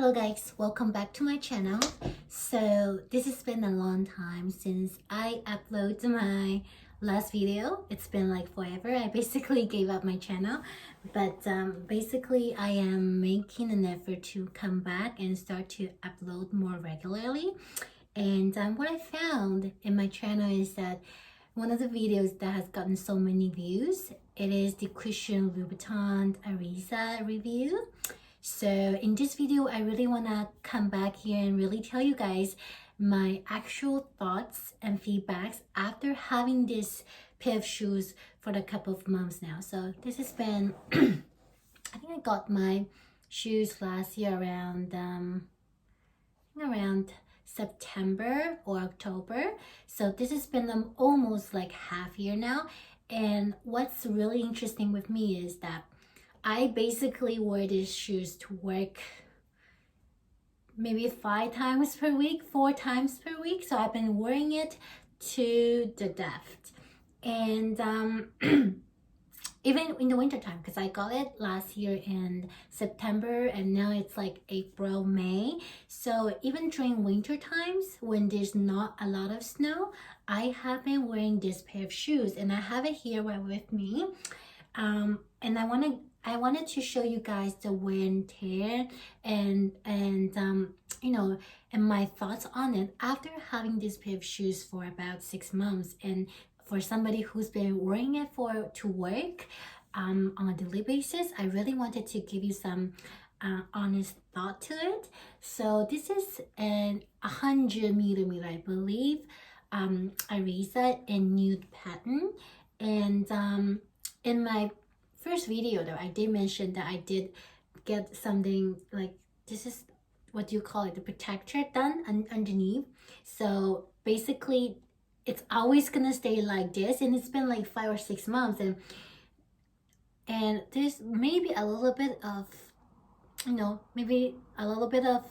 Hello guys, welcome back to my channel. So this has been a long time since I uploaded my last video. It's been like forever. I basically gave up my channel, but basically I am making an effort to come back and start to upload more regularly. And what I found in my channel is that one of the videos that has gotten so many views, it is the Christian Louboutin iriza review. So in this video, I really want to come back here and really tell you guys my actual thoughts and feedbacks after having this pair of shoes for a couple of months now. So this has been, I think I got my shoes last year around, around September or October. So this has been almost like half year now. And what's really interesting with me is that I basically wear these shoes to work maybe 5 times per week, 4 times per week. So I've been wearing it to the death. And even in the winter time, because I got it last year in September and now it's like April, May. So even during winter times when there's not a lot of snow, I have been wearing this pair of shoes and I have it here right with me. And I wanted to show you guys the wear and tear and you know, and my thoughts on it after having this pair of shoes for about 6 months. And for somebody who's been wearing it to work on a daily basis, I really wanted to give you some honest thought to it. So this is an 100mm, I believe, iriza in nude pattern. And in my first video though, I did mention that I did get something like, this is what you call it, the protector done underneath. So basically it's always gonna stay like this, and it's been like 5 or 6 months, and there's maybe a little bit of, you know, maybe a little bit of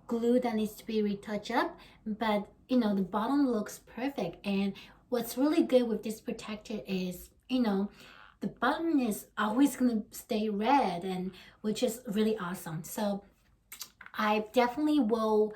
glue that needs to be retouched up, but you know, the bottom looks perfect. And what's really good with this protector is, you know, the button is always gonna stay red, and which is really awesome. So I definitely will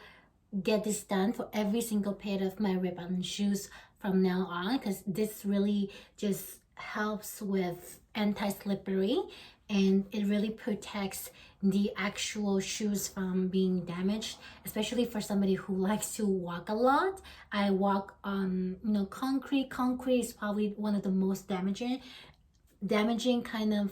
get this done for every single pair of my red button shoes from now on, because this really just helps with anti-slippery and it really protects the actual shoes from being damaged, especially for somebody who likes to walk a lot. I walk on, you know, concrete is probably one of the most damaging kind of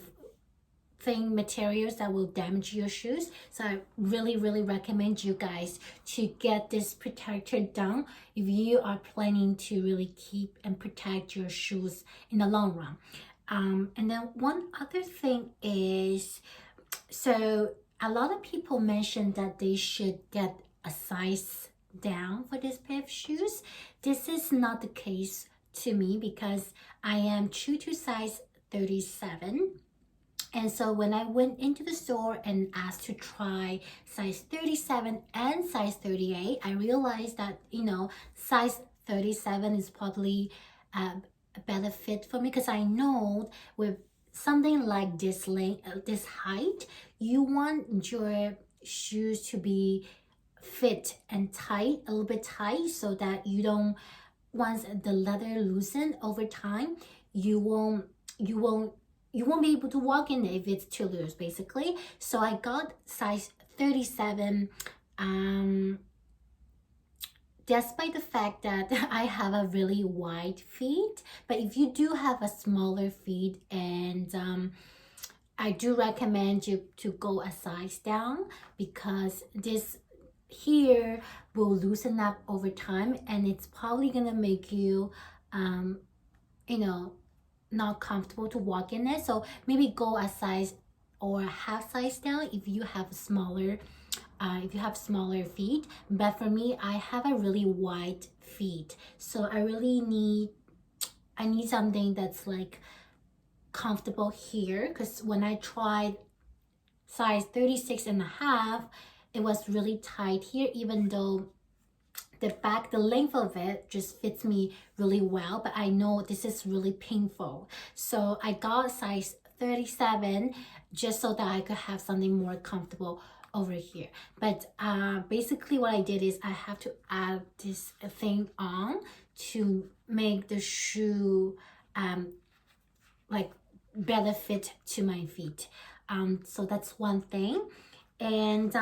materials that will damage your shoes. So I really recommend you guys to get this protector done if you are planning to really keep and protect your shoes in the long run. And then one other thing is, so a lot of people mentioned that they should get a size down for this pair of shoes. This is not the case to me because I am true to size 37. And so when I went into the store and asked to try size 37 and size 38, I realized that, you know, size 37 is probably a better fit for me, because I know with something like this length, this height, you want your shoes to be fit and tight, a little bit tight, so that you don't, once the leather loosen over time, you won't be able to walk in it if it's too loose, basically. So I got size 37, despite the fact that I have a really wide feet. But if you do have a smaller feet, and I do recommend you to go a size down, because this here will loosen up over time, and it's probably gonna make you you know, not comfortable to walk in it. So maybe go a size or a half size down if you have smaller feet. But for me, I have a really wide feet, so I need something that's like comfortable here, because when I tried size 36 and a half, it was really tight here, even though the length of it just fits me really well, but I know this is really painful. So I got size 37 just so that I could have something more comfortable over here. But basically what I did is I have to add this thing on to make the shoe like better fit to my feet. So that's one thing. And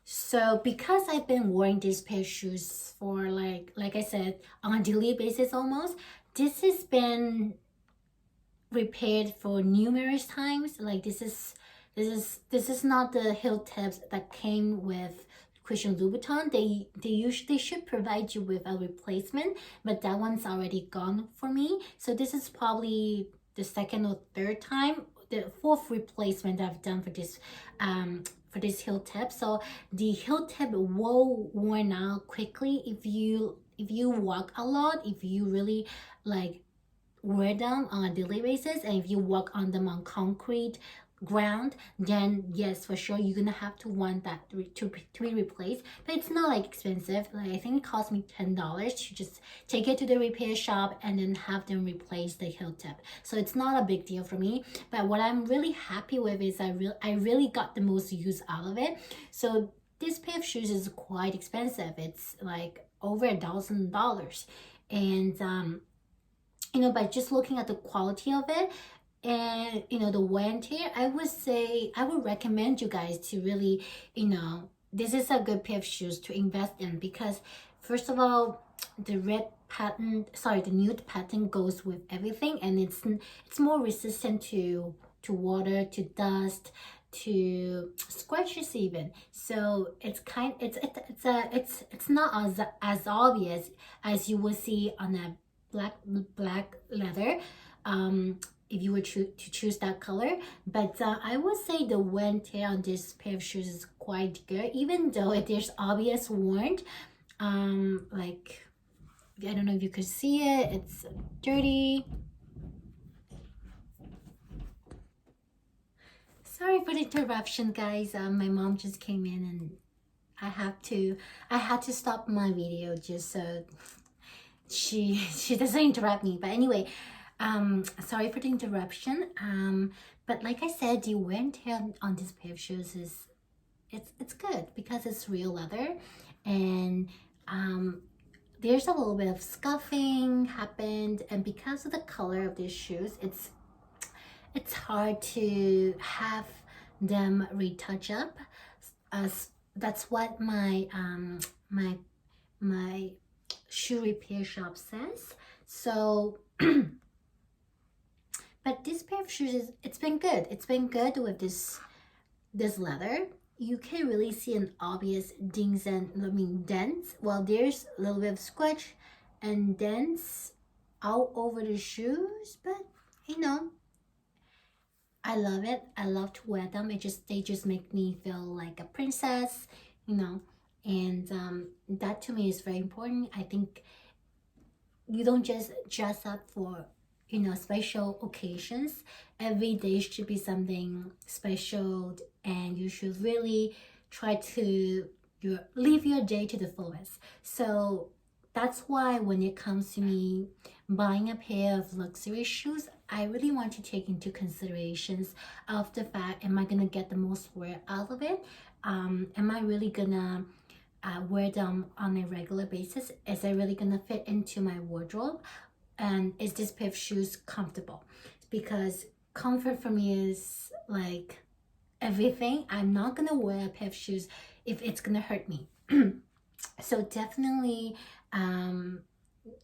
so because I've been wearing this pair of shoes for like I said, on a daily basis almost, this has been repaired for numerous times. Like this is not the heel tips that came with Christian Louboutin. They should provide you with a replacement, but that one's already gone for me. So this is probably the second or third time, the fourth replacement I've done for this heel tip. So the heel tip will worn out quickly if you walk a lot, if you really like wear them on a daily basis, and if you walk on them on concrete ground, then yes, for sure you're gonna have to want that to be replaced. But it's not like expensive. Like I think it cost me $10 to just take it to the repair shop and then have them replace the heel tip. So it's not a big deal for me. But what I'm really happy with is I really got the most use out of it. So this pair of shoes is quite expensive. It's like over $1,000, and you know, by just looking at the quality of it and, you know, the wear and tear, I would recommend you guys to really, you know, this is a good pair of shoes to invest in, because first of all, the nude pattern goes with everything, and it's more resistant to water, to dust, to scratches even. So it's not as obvious as you will see on a black leather, if you were to choose that color. But I would say the wear and tear on this pair of shoes is quite good, even though there's obvious worn. Like, I don't know if you could see it, it's dirty. Sorry for the interruption, guys. My mom just came in and I had to stop my video just so she doesn't interrupt me. But anyway, sorry for the interruption. But like I said, the wear and tear on this pair of shoes is it's good because it's real leather, and there's a little bit of scuffing happened, and because of the color of these shoes, it's hard to have them retouch up. As that's what my my shoe repair shop says. So but this pair of shoes it's been good with this leather. You can really see an obvious dents. Well, there's a little bit of scratch and dents all over the shoes, but you know, I love it. I love to wear them. They just make me feel like a princess, you know. And that to me is very important. I think you don't just dress up for, you know, special occasions. Every day should be something special, and you should really try to live your day to the fullest. So that's why when it comes to me buying a pair of luxury shoes, I really want to take into considerations of the fact, am I gonna get the most wear out of it? Am I really gonna wear them on a regular basis? Is it really gonna fit into my wardrobe? And is this pair of shoes comfortable? Because comfort for me is like everything. I'm not gonna wear a pair of shoes if it's gonna hurt me. So definitely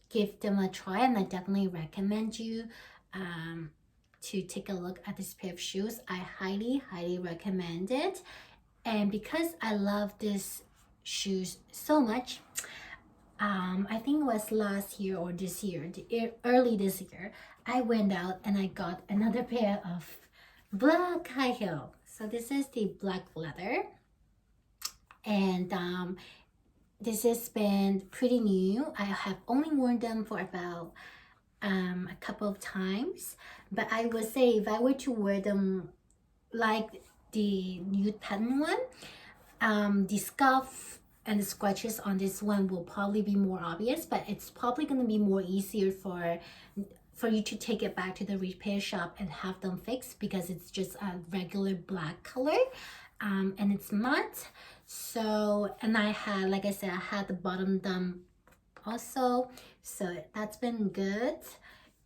give them a try, and I definitely recommend you to take a look at this pair of shoes. I highly recommend it. And because I love this shoes so much, I think it was last year or this year, early this year, I went out and I got another pair of black high heel. So this is the black leather, and this has been pretty new. I have only worn them for about a couple of times, but I would say if I were to wear them like the nude pattern one, the scuff and the scratches on this one will probably be more obvious, but it's probably going to be more easier for for you to take it back to the repair shop and have them fixed, because it's just a regular black color, and it's matte. So, and I had, like I said, I had the bottom done also, so that's been good.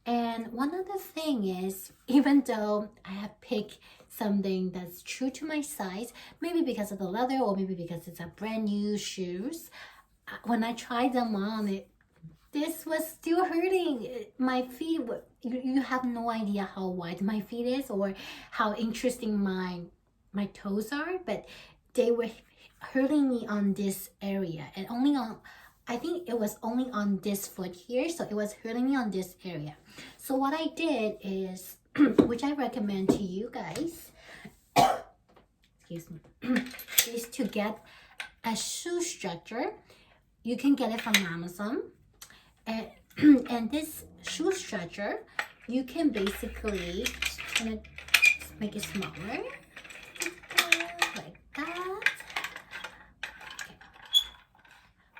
And one other thing is, even though I have picked something that's true to my size, maybe because of the leather or maybe because it's a brand new shoes, when I tried them on, this was still hurting. My feet, you have no idea how wide my feet is or how interesting my toes are, but they were hurting me on this area, and only on, I think it was only on this foot here, so it was hurting me on this area. So what I did is, which I recommend to you guys, excuse me, is to get a shoe stretcher. You can get it from Amazon, and and this shoe stretcher, you can basically make it smaller, like that.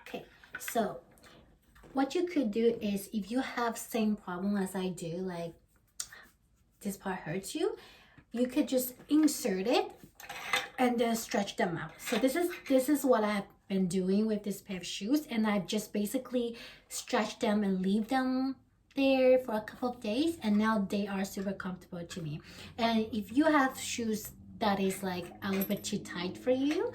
Okay, so what you could do is, if you have same problem as I do, like this part hurts you, you could just insert it and then stretch them out. So this is what I've been doing with this pair of shoes, and I've just basically stretched them and leave them there for a couple of days, and now they are super comfortable to me. And if you have shoes that is like a little bit too tight for you,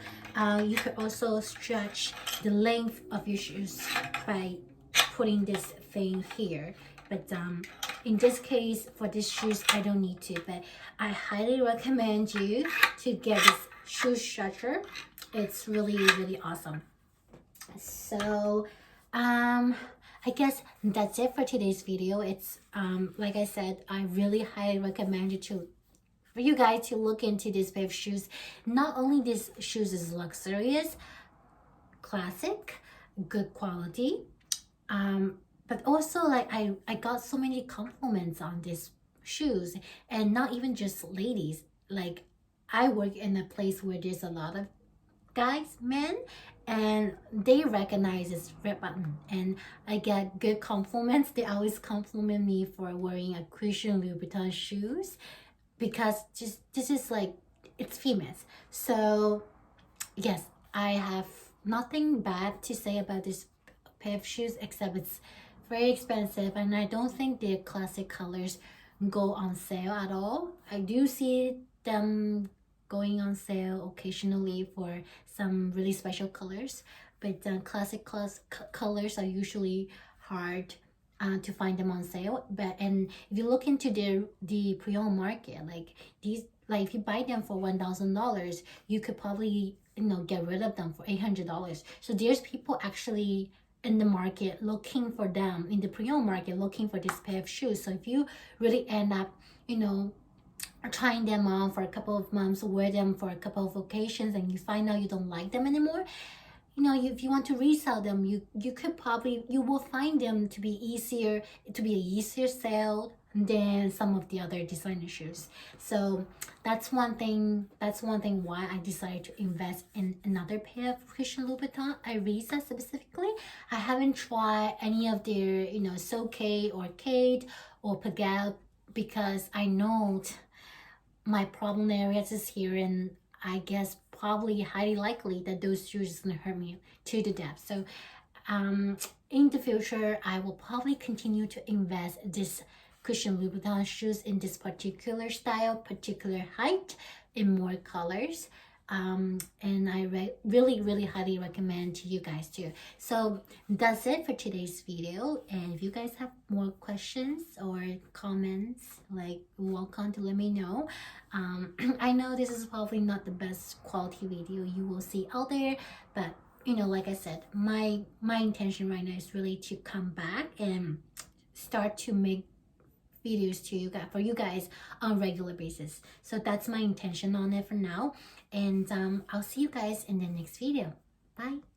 you could also stretch the length of your shoes by putting this thing here. But in this case, for these shoes, I don't need to, but I highly recommend you to get this shoe stretcher. It's really, really awesome. So I guess that's it for today's video. It's like I said, I really highly recommend for you guys to look into this pair of shoes. Not only this shoes is luxurious, classic, good quality, but also like I got so many compliments on these shoes, and not even just ladies. Like, I work in a place where there's a lot of guys, men, and they recognize this red button, and I get good compliments. They always compliment me for wearing a Christian Louboutin shoes, because just this is like, it's famous. So yes, I have nothing bad to say about this pair of shoes, except it's very expensive, and I don't think their classic colors go on sale at all. I do see them going on sale occasionally for some really special colors, but classic colors are usually hard to find them on sale. But and if you look into the pre-owned market, like these, like if you buy them for $1,000, you could probably, you know, get rid of them for $800. So there's people actually in the market looking for them, in the pre-owned market looking for this pair of shoes. So if you really end up, you know, trying them on for a couple of months, wear them for a couple of occasions, and you find out you don't like them anymore, you know, if you want to resell them, you could probably, you will find them to be easier, to be an easier sale than some of the other designer shoes. So that's one thing why I decided to invest in another pair of Christian Louboutin, iriza specifically. I haven't tried any of their, you know, Soke or Kate or Pagel, because I know my problem areas is here, and I guess probably highly likely that those shoes is gonna hurt me to the depth. So in the future, I will probably continue to invest this Christian Louboutin shoes in this particular style, particular height, in more colors. And I really highly recommend to you guys too. So that's it for today's video, and if you guys have more questions or comments, like, welcome to let me know. I know this is probably not the best quality video you will see out there, but you know, like I said, my intention right now is really to come back and start to make videos to you guys, for you guys, on a regular basis. So that's my intention on it for now, and I'll see you guys in the next video. Bye.